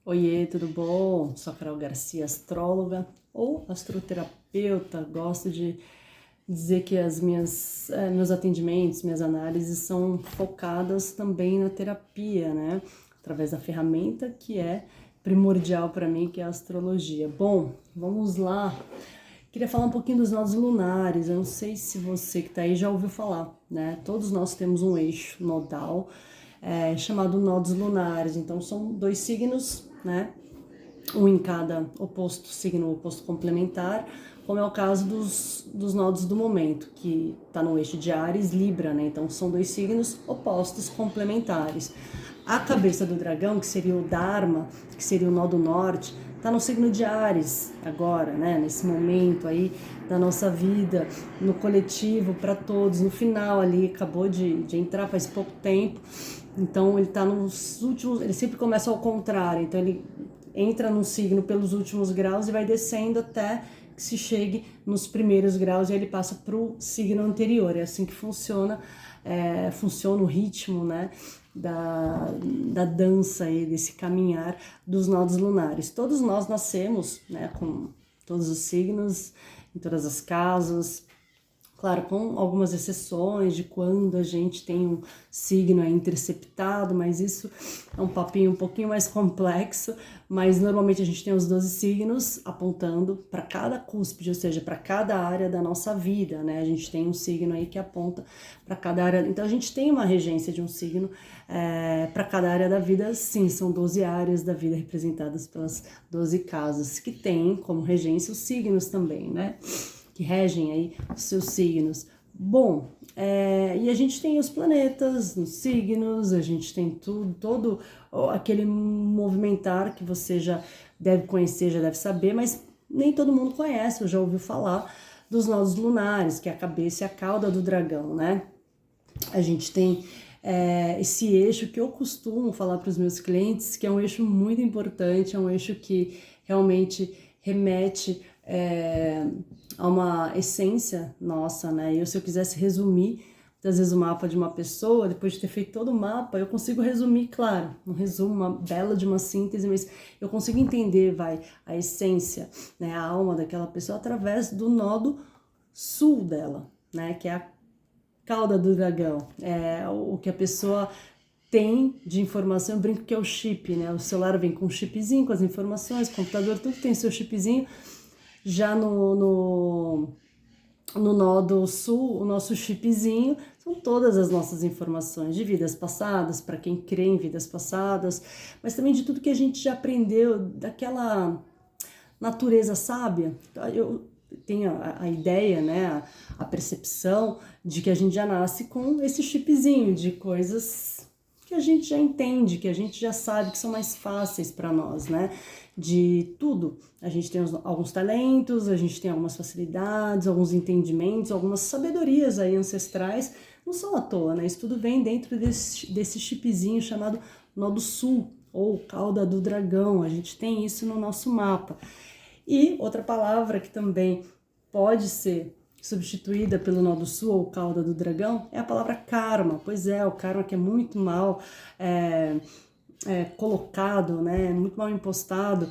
Oiê, tudo bom? Sou a Carol Garcia, astróloga ou astroterapeuta. Gosto de dizer que meus atendimentos, minhas análises são focadas também na terapia, né? Através da ferramenta que é primordial para mim, que é a astrologia. Bom, vamos lá. Queria falar um pouquinho dos nodos lunares. Eu não sei se você que está aí já ouviu falar, né? Todos nós temos um eixo nodal chamado nodos lunares. Então são dois signos, né? Um em cada signo oposto complementar, como é o caso dos nodos do momento, que está no eixo de Áries, Libra, né? Então são dois signos opostos complementares. A cabeça do dragão, que seria o Dharma, que seria o nó do norte, está no signo de Áries agora, né? Nesse momento aí da nossa vida, no coletivo, para todos, no final ali, acabou de entrar faz pouco tempo. Então ele está nos últimos, ele sempre começa ao contrário, então ele entra num signo pelos últimos graus e vai descendo até que se chegue nos primeiros graus e aí ele passa para o signo anterior. É assim que funciona, funciona o ritmo, né, da dança aí, desse caminhar dos nodos lunares. Todos nós nascemos, né, com todos os signos, em todas as casas. Claro, com algumas exceções de quando a gente tem um signo interceptado, mas isso é um papinho um pouquinho mais complexo, mas normalmente a gente tem os 12 signos apontando para cada cúspide, ou seja, para cada área da nossa vida, né? A gente tem um signo aí que aponta para cada área, então a gente tem uma regência de um signo para cada área da vida, sim, são 12 áreas da vida representadas pelas 12 casas, que tem como regência os signos também, né? Que regem aí os seus signos. Bom, e a gente tem os planetas nos signos, a gente tem todo aquele movimentar que você já deve conhecer, já deve saber, mas nem todo mundo conhece, ou já ouviu falar dos nodos lunares, que é a cabeça e a cauda do dragão, né? A gente tem esse eixo que eu costumo falar para os meus clientes, que é um eixo muito importante, é um eixo que realmente remete a uma essência nossa, né? Se eu quisesse resumir, às vezes, o mapa de uma pessoa, depois de ter feito todo o mapa, eu consigo resumir, claro, um resumo, uma bela de uma síntese, mas eu consigo entender, a essência, né, a alma daquela pessoa através do nodo sul dela, né, que é a cauda do dragão, é o que a pessoa tem de informação. Eu brinco que é o chip, né? O celular vem com um chipzinho, com as informações, o computador, tudo tem seu chipzinho. Já no nodo sul, o nosso chipzinho são todas as nossas informações de vidas passadas, para quem crê em vidas passadas, mas também de tudo que a gente já aprendeu, daquela natureza sábia. Eu tenho a ideia, né, a percepção de que a gente já nasce com esse chipzinho de coisas que a gente já entende, que a gente já sabe, que são mais fáceis para nós, né? De tudo. A gente tem alguns talentos, a gente tem algumas facilidades, alguns entendimentos, algumas sabedorias aí ancestrais, não são à toa, né? Isso tudo vem dentro desse chipzinho chamado Nodo Sul, ou cauda do dragão. A gente tem isso no nosso mapa. E outra palavra que também pode ser substituída pelo Nodo Sul ou cauda do dragão é a palavra karma. Pois é, o karma que é muito mal colocado, né, muito mal impostado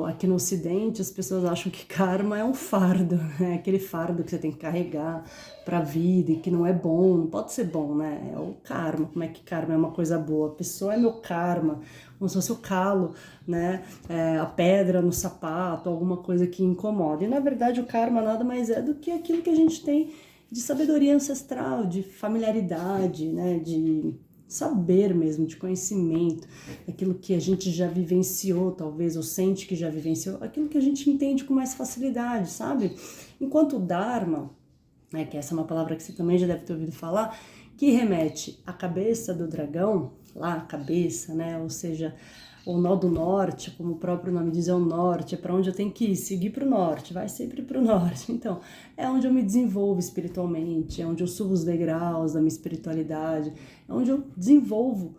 aqui no Ocidente. As pessoas acham que karma é um fardo, né, aquele fardo que você tem que carregar para a vida e que não é bom, não pode ser bom, né, é o karma. Como é que karma é uma coisa boa? A pessoa é meu karma, como se fosse o calo, né, a pedra no sapato, alguma coisa que incomoda. E na verdade o karma nada mais é do que aquilo que a gente tem de sabedoria ancestral, de familiaridade, né, de saber mesmo, de conhecimento, aquilo que a gente já vivenciou, talvez, ou sente que já vivenciou, aquilo que a gente entende com mais facilidade, sabe? Enquanto o Dharma, né, que essa é uma palavra que você também já deve ter ouvido falar, que remete à cabeça do dragão, lá a cabeça, né, ou seja, o nó do norte, como o próprio nome diz, é o norte, é para onde eu tenho que ir, seguir para o norte, vai sempre para o norte. Então, é onde eu me desenvolvo espiritualmente, é onde eu subo os degraus da minha espiritualidade, é onde eu desenvolvo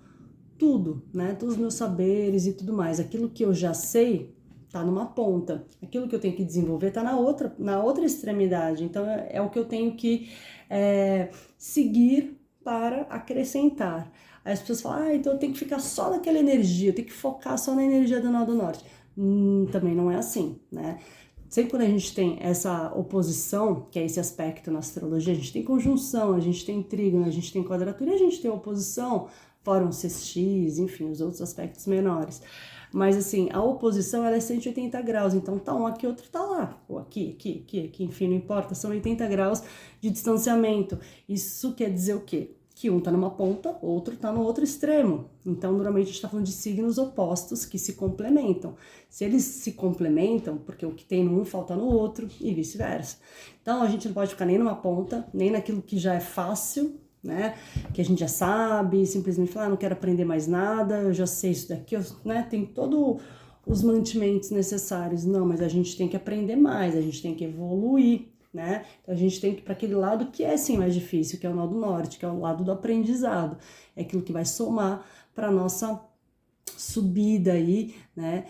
tudo, né, todos os meus saberes e tudo mais. Aquilo que eu já sei tá numa ponta, aquilo que eu tenho que desenvolver tá na outra extremidade. Então, é o que eu tenho que seguir para acrescentar. Aí as pessoas falam, então eu tenho que ficar só naquela energia, eu tenho que focar só na energia do nó do norte. Também não é assim, né? Sempre quando a gente tem essa oposição, que é esse aspecto na astrologia, a gente tem conjunção, a gente tem trígono, a gente tem quadratura e a gente tem oposição, fora um sextis, enfim, os outros aspectos menores. Mas assim, a oposição ela é 180 graus, então tá um aqui, outro tá lá, ou aqui, enfim, não importa, são 80 graus de distanciamento. Isso quer dizer o quê? Que um tá numa ponta, outro tá no outro extremo. Então, normalmente a gente tá falando de signos opostos que se complementam. Se eles se complementam, porque o que tem no um falta no outro e vice-versa. Então, a gente não pode ficar nem numa ponta, nem naquilo que já é fácil, né? Que a gente já sabe, simplesmente falar, não quero aprender mais nada, eu já sei isso daqui, né? Tem todos os mantimentos necessários. Não, mas a gente tem que aprender mais, a gente tem que evoluir. Né? Então a gente tem que ir para aquele lado que é sim mais difícil, que é o nó do norte, que é o lado do aprendizado, é aquilo que vai somar para nossa subida aí, né,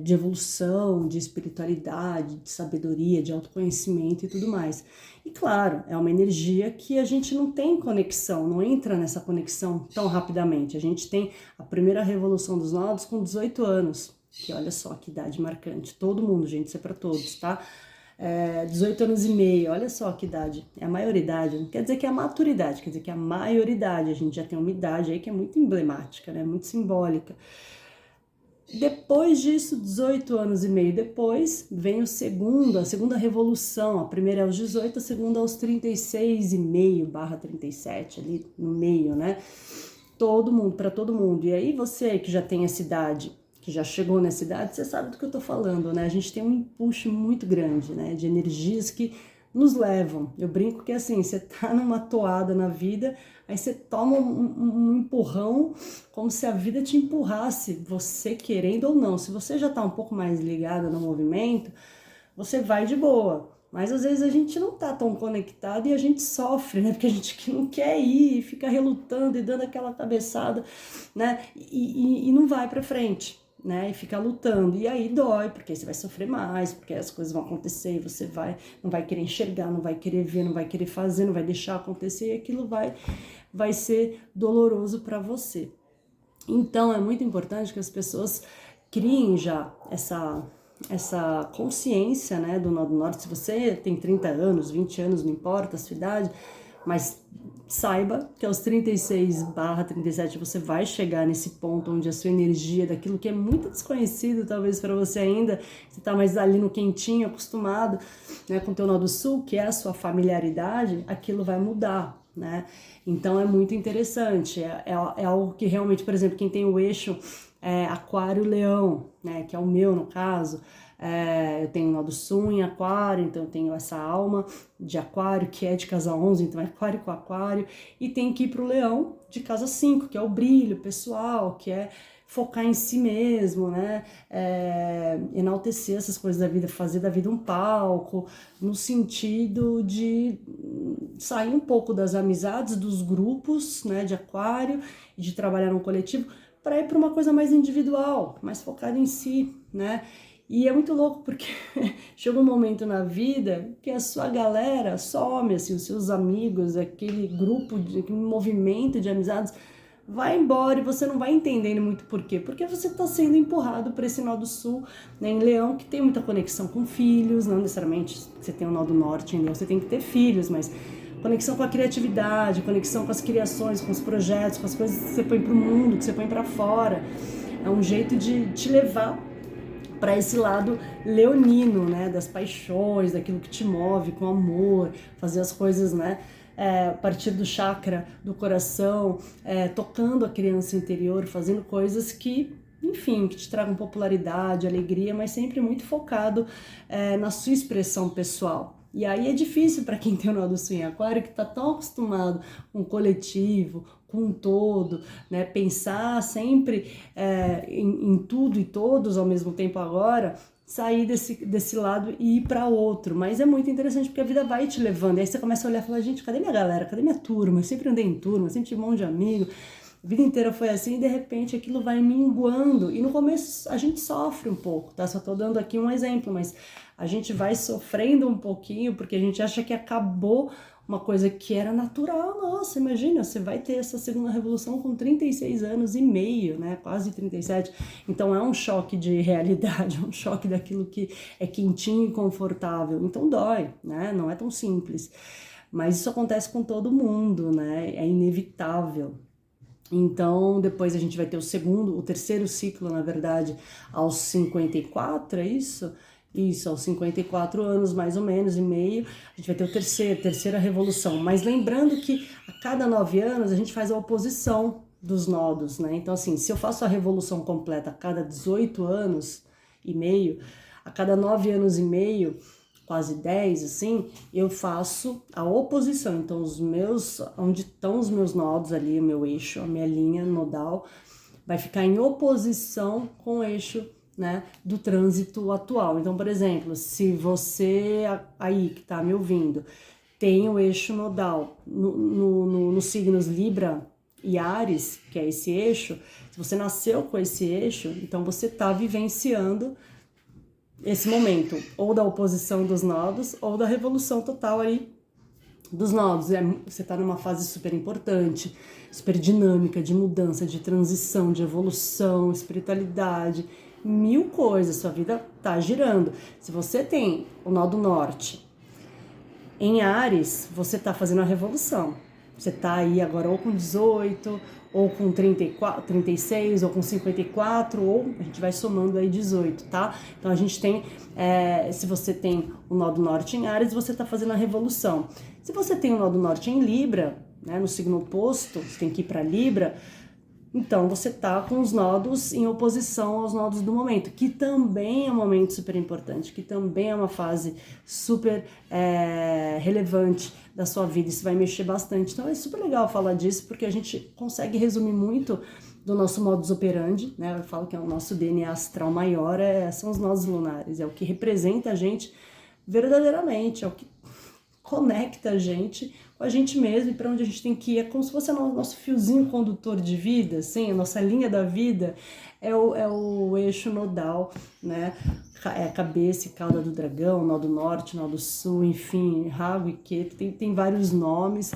de evolução, de espiritualidade, de sabedoria, de autoconhecimento e tudo mais. E claro, é uma energia que a gente não tem conexão, não entra nessa conexão tão rapidamente. A gente tem a primeira revolução dos nodos com 18 anos, que olha só que idade marcante, todo mundo, gente, isso é para todos, tá? 18 anos e meio, olha só que idade, é a maioridade, não quer dizer que é a maturidade, quer dizer que é a maioridade, a gente já tem uma idade aí que é muito emblemática, né, muito simbólica. Depois disso, 18 anos e meio depois, vem a segunda revolução, a primeira é aos 18, a segunda aos 36,5/37, ali no meio, né, todo mundo, para todo mundo, e aí você que já tem essa idade, que já chegou nessa idade, você sabe do que eu tô falando, né? A gente tem um empuxo muito grande, né? De energias que nos levam. Eu brinco que assim, você tá numa toada na vida, aí você toma um empurrão, como se a vida te empurrasse, você querendo ou não. Se você já tá um pouco mais ligada no movimento, você vai de boa. Mas às vezes a gente não tá tão conectado e a gente sofre, né? Porque a gente que não quer ir, fica relutando e dando aquela cabeçada, né? E não vai pra frente. Né, e fica lutando, e aí dói, porque você vai sofrer mais, porque as coisas vão acontecer, e você não vai querer enxergar, não vai querer ver, não vai querer fazer, não vai deixar acontecer, e aquilo vai ser doloroso para você. Então é muito importante que as pessoas criem já essa consciência, né, do nó do norte. Se você tem 30 anos, 20 anos, não importa a sua idade, mas saiba que aos 36/37 você vai chegar nesse ponto onde a sua energia, daquilo que é muito desconhecido talvez para você ainda, você tá mais ali no quentinho, acostumado, né, com o teu nó do sul, que é a sua familiaridade, aquilo vai mudar, né? Então é muito interessante, é algo que realmente, por exemplo, quem tem o eixo Aquário-Leão, né, que é o meu no caso, eu tenho o nó do sul em Aquário, então eu tenho essa alma de Aquário, que é de casa 11, então é Aquário com Aquário, e tem que ir pro Leão de casa 5, que é o brilho pessoal, que é focar em si mesmo, né, enaltecer essas coisas da vida, fazer da vida um palco, no sentido de sair um pouco das amizades, dos grupos, né, de Aquário, e de trabalhar num coletivo, para ir para uma coisa mais individual, mais focada em si, né? E é muito louco porque chega um momento na vida que a sua galera some, assim, os seus amigos, aquele grupo, aquele movimento de amizades vai embora e você não vai entendendo muito por quê. Porque você está sendo empurrado para esse nó do sul, né, em Leão, que tem muita conexão com filhos, não necessariamente você tem o nó do norte em Leão, você tem que ter filhos, mas conexão com a criatividade, conexão com as criações, com os projetos, com as coisas que você põe para o mundo, que você põe para fora. É um jeito de te levar para esse lado leonino, né, das paixões, daquilo que te move com amor, fazer as coisas, né, a partir do chakra do coração, tocando a criança interior, fazendo coisas que, enfim, que te tragam popularidade, alegria, mas sempre muito focado na sua expressão pessoal. E aí é difícil para quem tem o nó do sul em Aquário, que está tão acostumado com o coletivo, com um todo, né? Pensar sempre em tudo e todos ao mesmo tempo agora, sair desse lado e ir para outro. Mas é muito interessante porque a vida vai te levando. E aí você começa a olhar e falar, gente, cadê minha galera? Cadê minha turma? Eu sempre andei em turma, sempre tive um monte de amigo. A vida inteira foi assim e de repente aquilo vai minguando. E no começo a gente sofre um pouco, tá? Só tô dando aqui um exemplo, mas a gente vai sofrendo um pouquinho porque a gente acha que acabou uma coisa que era natural. Nossa, imagina, você vai ter essa segunda revolução com 36 anos e meio, né? Quase 37. Então é um choque de realidade, um choque daquilo que é quentinho e confortável. Então dói, né? Não é tão simples. Mas isso acontece com todo mundo, né? É inevitável. Então, depois a gente vai ter o terceiro ciclo, na verdade, aos 54, é isso? Isso, aos 54 anos, mais ou menos, e meio, a gente vai ter terceira revolução. Mas lembrando que a cada 9 anos a gente faz a oposição dos nodos, né? Então, assim, se eu faço a revolução completa a cada 18 anos e meio, a cada 9 anos e meio, quase 10, assim, eu faço a oposição. Então, onde estão os meus nodos ali, o meu eixo, a minha linha nodal, vai ficar em oposição com o eixo, né, do trânsito atual. Então, por exemplo, se você aí que tá me ouvindo tem o eixo nodal nos signos Libra e Áries, que é esse eixo, se você nasceu com esse eixo, então você tá vivenciando esse momento, ou da oposição dos nodos, ou da revolução total aí dos nodos. Você está numa fase super importante, super dinâmica, de mudança, de transição, de evolução, espiritualidade, mil coisas, sua vida tá girando. Se você tem o nó do norte em Áries, você tá fazendo a revolução. Você tá aí agora ou com 18, ou com 34, 36, ou com 54, ou a gente vai somando aí 18, tá? Então a gente tem, se você tem o nó do norte em Áries, você tá fazendo a revolução. Se você tem o nó do norte em Libra, né, no signo oposto, você tem que ir para Libra, então você tá com os nodos em oposição aos nodos do momento, que também é um momento super importante, que também é uma fase super relevante da sua vida. Isso vai mexer bastante. Então é super legal falar disso, porque a gente consegue resumir muito do nosso modus operandi, né? Eu falo que é o nosso DNA astral maior, são os nodos lunares, é o que representa a gente verdadeiramente, é o que conecta a gente com a gente mesmo e para onde a gente tem que ir. É como se fosse o nosso fiozinho condutor de vida, assim, a nossa linha da vida é o eixo nodal, né? É a cabeça e cauda do dragão, nó do norte, nó do sul, enfim, Rahu e Ketu, tem vários nomes.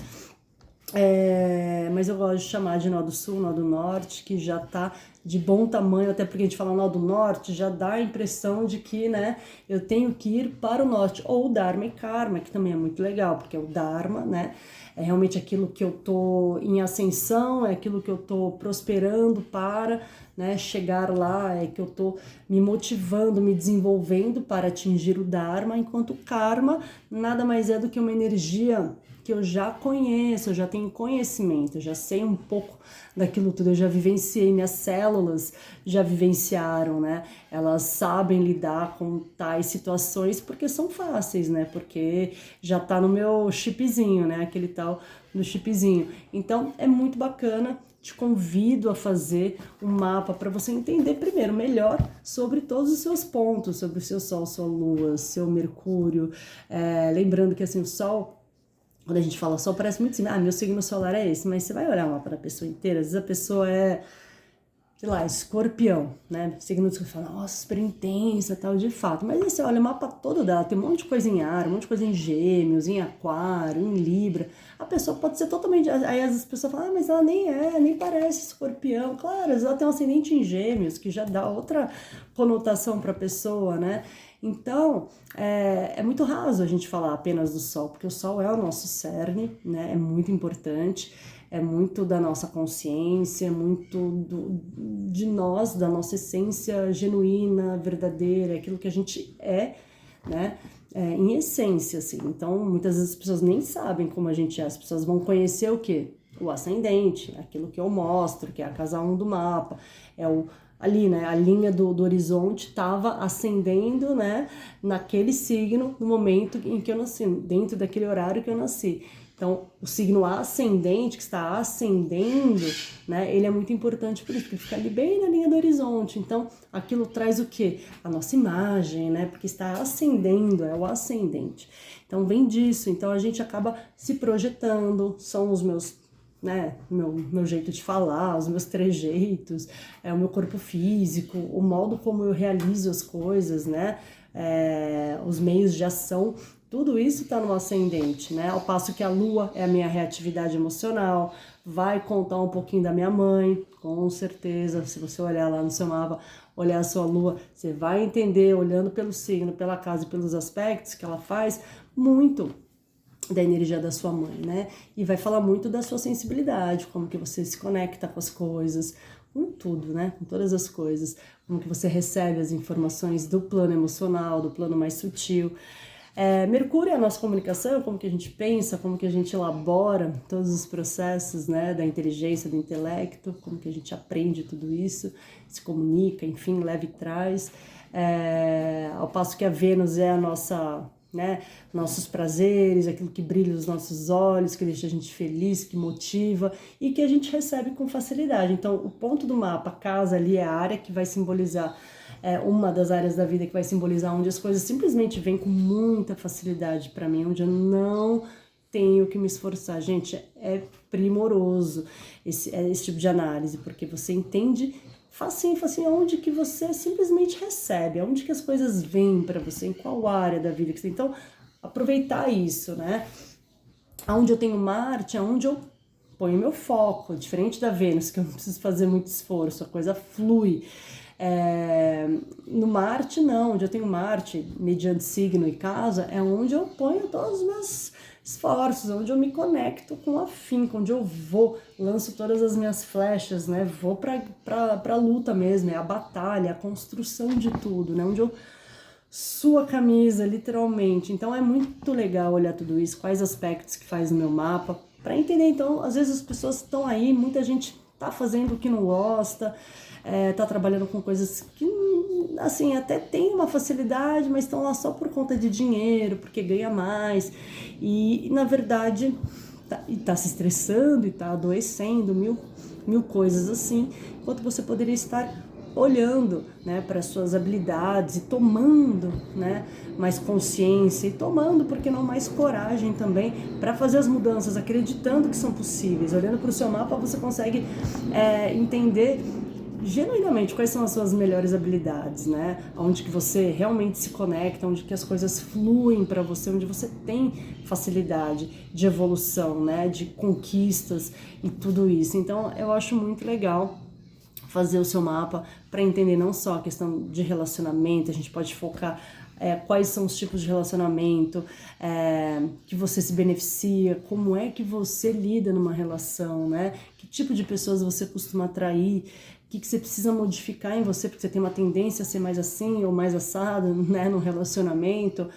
Mas eu gosto de chamar de nó do sul, nó do norte, que já tá de bom tamanho, até porque a gente fala nó do norte, já dá a impressão de que, né, eu tenho que ir para o norte, ou Dharma e Karma, que também é muito legal, porque o Dharma, né, é realmente aquilo que eu tô em ascensão, é aquilo que eu tô prosperando para, né, chegar lá, é que eu tô me motivando, me desenvolvendo para atingir o Dharma, enquanto o Karma nada mais é do que uma energia que eu já conheço, eu já tenho conhecimento, eu já sei um pouco daquilo tudo, eu já vivenciei, minhas células já vivenciaram, né? Elas sabem lidar com tais situações porque são fáceis, né? Porque já tá no meu chipzinho, né? Aquele tal do chipzinho. Então é muito bacana. Te convido a fazer um mapa para você entender primeiro melhor sobre todos os seus pontos, sobre o seu Sol, sua Lua, seu Mercúrio. Lembrando que assim, o Sol, quando a gente fala Sol, parece muito assim, meu signo solar é esse, mas você vai olhar o mapa da pessoa inteira, às vezes a pessoa é, sei lá, Escorpião, né? Signo que fala, nossa, super intensa, tal, de fato. Mas aí você olha o mapa todo dela, tem um monte de coisa em ar, um monte de coisa em Gêmeos, em Aquário, em Libra. A pessoa pode ser totalmente. Aí as pessoas falam, mas ela nem parece Escorpião. Claro, às vezes ela tem um ascendente em Gêmeos, que já dá outra conotação para a pessoa, né? Então, é muito raso a gente falar apenas do Sol, porque o Sol é o nosso cerne, né? É muito importante, é muito da nossa consciência, é muito de nós, da nossa essência genuína, verdadeira, aquilo que a gente é, né? Em essência, assim. Então, muitas vezes as pessoas nem sabem como a gente é, as pessoas vão conhecer o quê? O ascendente, aquilo que eu mostro, que é a casa 1 do mapa, ali, né, a linha do horizonte estava ascendendo, né, naquele signo no momento em que eu nasci, dentro daquele horário que eu nasci. Então, o signo ascendente, que está ascendendo, né, ele é muito importante por isso, porque fica ali bem na linha do horizonte. Então, aquilo traz o quê? A nossa imagem, né, porque está ascendendo, é o ascendente. Então, vem disso. Então, a gente acaba se projetando, são os meus, né, meu jeito de falar, os meus trejeitos, o meu corpo físico, o modo como eu realizo as coisas, né, os meios de ação Tudo isso está no ascendente, né? Ao passo que a lua é a minha reatividade emocional, vai contar um pouquinho da minha mãe, com certeza. Se você olhar lá no seu mapa, olhar a sua lua, você vai entender, olhando pelo signo, pela casa e pelos aspectos que ela faz, muito da energia da sua mãe, né? E vai falar muito da sua sensibilidade, como que você se conecta com as coisas, com tudo, né? Com todas as coisas, como que você recebe as informações do plano emocional, do plano mais sutil. Mercúrio é a nossa comunicação, como que a gente pensa, como que a gente elabora todos os processos, né, da inteligência, do intelecto, como que a gente aprende tudo isso, se comunica, enfim, leva e traz. Ao passo que a Vênus é a nossa, né, nossos prazeres, aquilo que brilha nos nossos olhos, que deixa a gente feliz, que motiva e que a gente recebe com facilidade. Então, o ponto do mapa, a casa ali é a área que vai simbolizar, uma das áreas da vida que vai simbolizar onde as coisas simplesmente vêm com muita facilidade para mim, onde eu não tenho que me esforçar. Gente, é primoroso esse tipo de análise, porque você entende facinho, onde que você simplesmente recebe, onde que as coisas vêm para você, em qual área da vida que você tem. Então, aproveitar isso, né? Onde eu tenho Marte, é onde eu ponho meu foco, diferente da Vênus, que eu não preciso fazer muito esforço, a coisa flui. No Marte, não, onde eu tenho Marte, mediante signo e casa, é onde eu ponho todos os meus esforços, onde eu me conecto com o afinco, onde eu vou, lanço todas as minhas flechas, né? Vou pra luta mesmo, é a batalha, a construção de tudo, né? Onde eu suo a camisa, literalmente. Então é muito legal olhar tudo isso, quais aspectos que faz no meu mapa, para entender. Então, às vezes as pessoas estão aí, muita gente tá fazendo o que não gosta, tá trabalhando com coisas que, assim, até tem uma facilidade, mas estão lá só por conta de dinheiro, porque ganha mais, e na verdade tá se estressando e tá adoecendo, mil coisas assim, enquanto você poderia estar olhando, né, para suas habilidades e tomando, né, mais consciência e tomando, porque não, mais coragem também para fazer as mudanças, acreditando que são possíveis. Olhando para o seu mapa, você consegue entender genuinamente quais são as suas melhores habilidades, né? Onde que você realmente se conecta, onde que as coisas fluem para você, onde você tem facilidade de evolução, né? De conquistas e tudo isso. Então, eu acho muito legal fazer o seu mapa para entender não só a questão de relacionamento, a gente pode focar quais são os tipos de relacionamento que você se beneficia, como é que você lida numa relação, né? Que tipo de pessoas você costuma atrair, o que você precisa modificar em você, porque você tem uma tendência a ser mais assim ou mais assado, né, no relacionamento.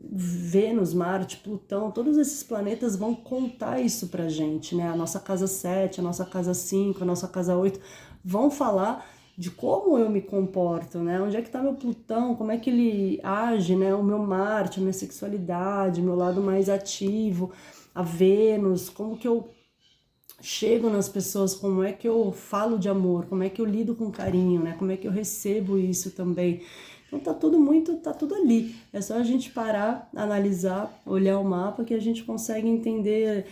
Vênus, Marte, Plutão, todos esses planetas vão contar isso pra gente, né? A nossa casa 7, a nossa casa 5, a nossa casa 8 vão falar de como eu me comporto, né? Onde é que tá meu Plutão, como é que ele age, né? O meu Marte, a minha sexualidade, meu lado mais ativo, a Vênus, como que eu chego nas pessoas, como é que eu falo de amor, como é que eu lido com carinho, né? Como é que eu recebo isso também. Então tá tudo ali. É só a gente parar, analisar, olhar o mapa que a gente consegue entender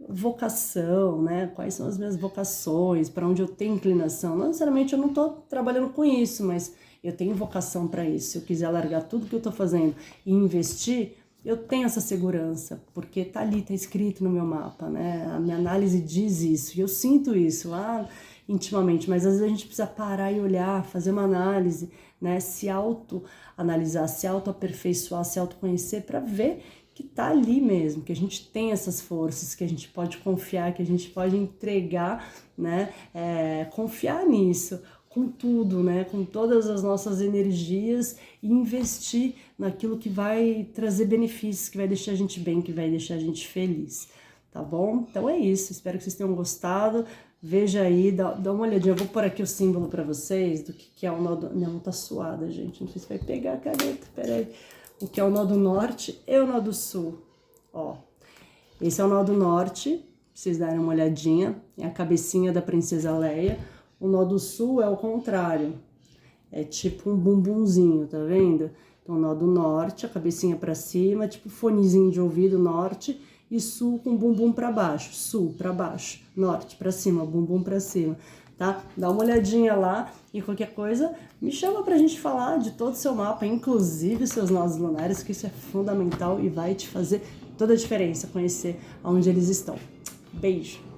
vocação, né? Quais são as minhas vocações, para onde eu tenho inclinação. Não necessariamente eu não tô trabalhando com isso, mas eu tenho vocação para isso. Se eu quiser largar tudo que eu tô fazendo e investir, eu tenho essa segurança, porque tá ali, tá escrito no meu mapa, né? A minha análise diz isso, e eu sinto isso lá intimamente, mas às vezes a gente precisa parar e olhar, fazer uma análise, né? Se auto-analisar, se auto-aperfeiçoar, se auto-conhecer para ver que tá ali mesmo, que a gente tem essas forças, que a gente pode confiar, que a gente pode entregar, né? Confiar nisso, com tudo, né? Com todas as nossas energias e investir naquilo que vai trazer benefícios, que vai deixar a gente bem, que vai deixar a gente feliz, tá bom? Então é isso, espero que vocês tenham gostado. Veja aí, dá uma olhadinha. Eu vou pôr aqui o símbolo para vocês do que é o nó do... Minha mão tá suada, gente. Não sei se vai pegar a caneta. Peraí. O que é o nó do norte e o nó do sul. Ó, esse é o nó do norte, pra vocês darem uma olhadinha. É a cabecinha da princesa Leia. O nó do sul é o contrário. É tipo um bumbumzinho, tá vendo? Então, o nó do norte, a cabecinha para cima, tipo fonezinho de ouvido, norte. E sul com bumbum para baixo, sul para baixo, norte para cima, bumbum para cima, tá? Dá uma olhadinha lá e qualquer coisa me chama pra gente falar de todo o seu mapa, inclusive seus nós lunares, que isso é fundamental e vai te fazer toda a diferença conhecer onde eles estão. Beijo!